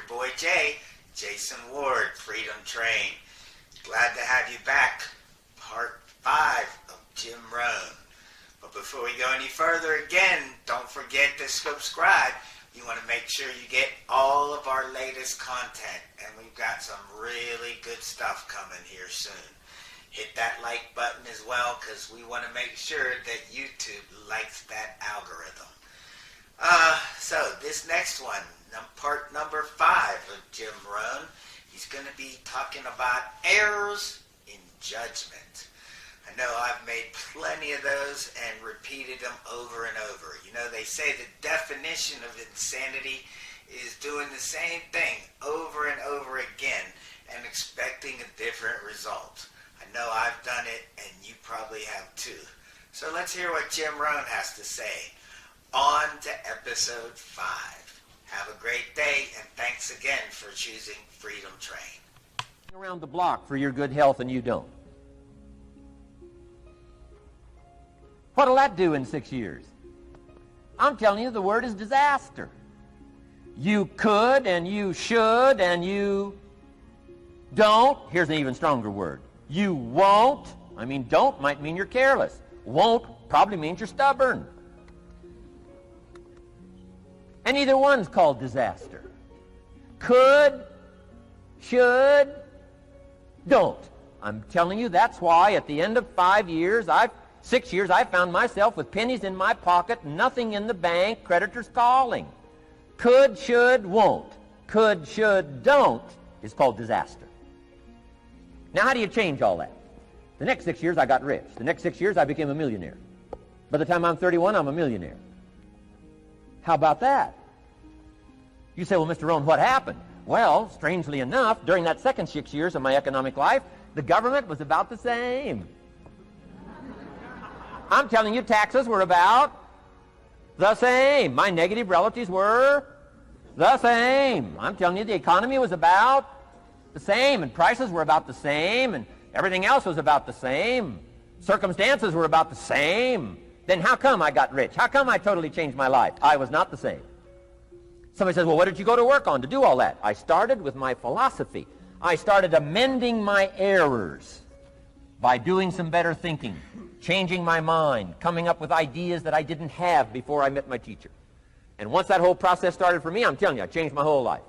boy Jay, Jason Ward, Freedom Train. Glad to have you back. Part 5 of Jim Rohn. But before we go any further, again, don't forget to subscribe. You want to make sure you get all of our latest content. And we've got some really good stuff coming here soon. Hit that like button as well, because we want to make sure that YouTube likes that algorithm. So this next one, part number 5 of Jim Rohn, he's going to be talking about errors in judgment. I know I've made plenty of those and repeated them over and over. You know, they say the definition of insanity is doing the same thing over and over again and expecting a different result. I know I've done it, and you probably have too. So let's hear what Jim Rohn has to say. On to episode 5. Have a great day, and thanks again for choosing Freedom Train. Around the block for your good health, and you don't. What'll that do in 6 years? I'm telling you, the word is disaster. You could, and you should, and you don't. Here's an even stronger word. You won't. I mean, don't might mean you're careless. Won't probably means you're stubborn. And either one's called disaster. Could, should, don't. I'm telling you, that's why at the end of 6 years, I found myself with pennies in my pocket, nothing in the bank, creditors calling. Could, should, won't. Could, should, don't is called disaster. Now, how do you change all that? The next 6 years, I got rich. The next 6 years, I became a millionaire. By the time I'm 31, I'm a millionaire. How about that? You say, well, Mr. Rohn, what happened? Well, strangely enough, during that second 6 years of my economic life, the government was about the same. I'm telling you, taxes were about the same. My negative relatives were the same. I'm telling you, the economy was about the same, and prices were about the same, and everything else was about the same. Circumstances were about the same. Then how come I got rich? How come I totally changed my life? I was not the same. Somebody says, well, what did you go to work on to do all that? I started with my philosophy. I started amending my errors by doing some better thinking, changing my mind, coming up with ideas that I didn't have before I met my teacher. And once that whole process started for me, I'm telling you, I changed my whole life.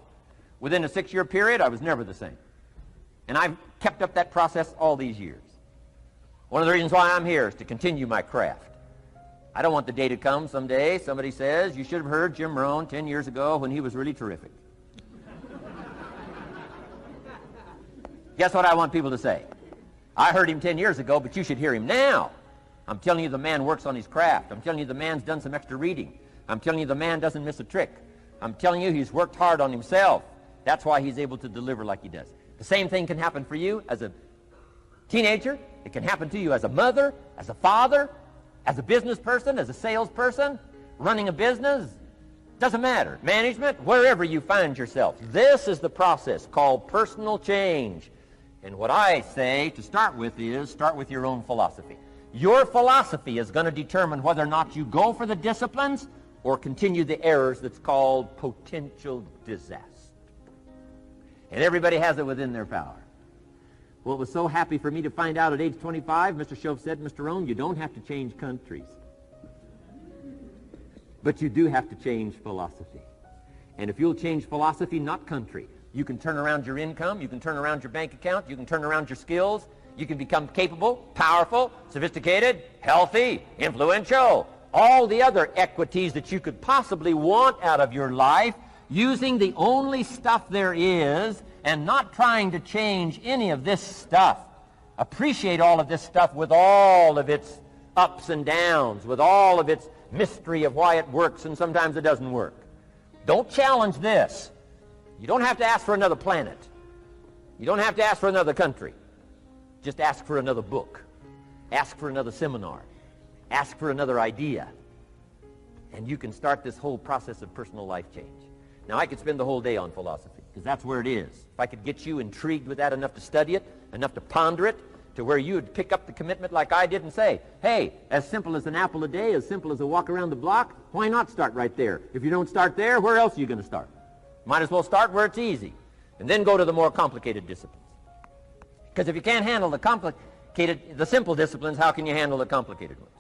Within a 6-year period, I was never the same. And I've kept up that process all these years. One of the reasons why I'm here is to continue my craft. I don't want the day to come someday somebody says, you should have heard Jim Rohn 10 years ago when he was really terrific. Guess what I want people to say? I heard him 10 years ago, but you should hear him now. I'm telling you, the man works on his craft. I'm telling you, the man's done some extra reading. I'm telling you, the man doesn't miss a trick. I'm telling you, he's worked hard on himself. That's why he's able to deliver like he does. The same thing can happen for you as a teenager. It can happen to you as a mother, as a father, as a business person, as a salesperson, running a business. Doesn't matter. Management, wherever you find yourself. This is the process called personal change. And what I say to start with is start with your own philosophy. Your philosophy is going to determine whether or not you go for the disciplines or continue the errors that's called potential disaster. And everybody has it within their power. Well, it was so happy for me to find out at age 25, Mr. Shove said, Mr. Rohn, you don't have to change countries. But you do have to change philosophy. And if you'll change philosophy, not country, you can turn around your income, you can turn around your bank account, you can turn around your skills, you can become capable, powerful, sophisticated, healthy, influential, all the other equities that you could possibly want out of your life, using the only stuff there is and not trying to change any of this stuff. Appreciate all of this stuff with all of its ups and downs, with all of its mystery of why it works and sometimes it doesn't work. Don't challenge this. You don't have to ask for another planet. You don't have to ask for another country. Just ask for another book. Ask for another seminar. Ask for another idea. And you can start this whole process of personal life change. Now, I could spend the whole day on philosophy, because that's where it is. If I could get you intrigued with that enough to study it, enough to ponder it, to where you would pick up the commitment like I did and say, hey, as simple as an apple a day, as simple as a walk around the block, why not start right there? If you don't start there, where else are you going to start? Might as well start where it's easy, and then go to the more complicated disciplines. Because if you can't handle the simple disciplines, how can you handle the complicated ones?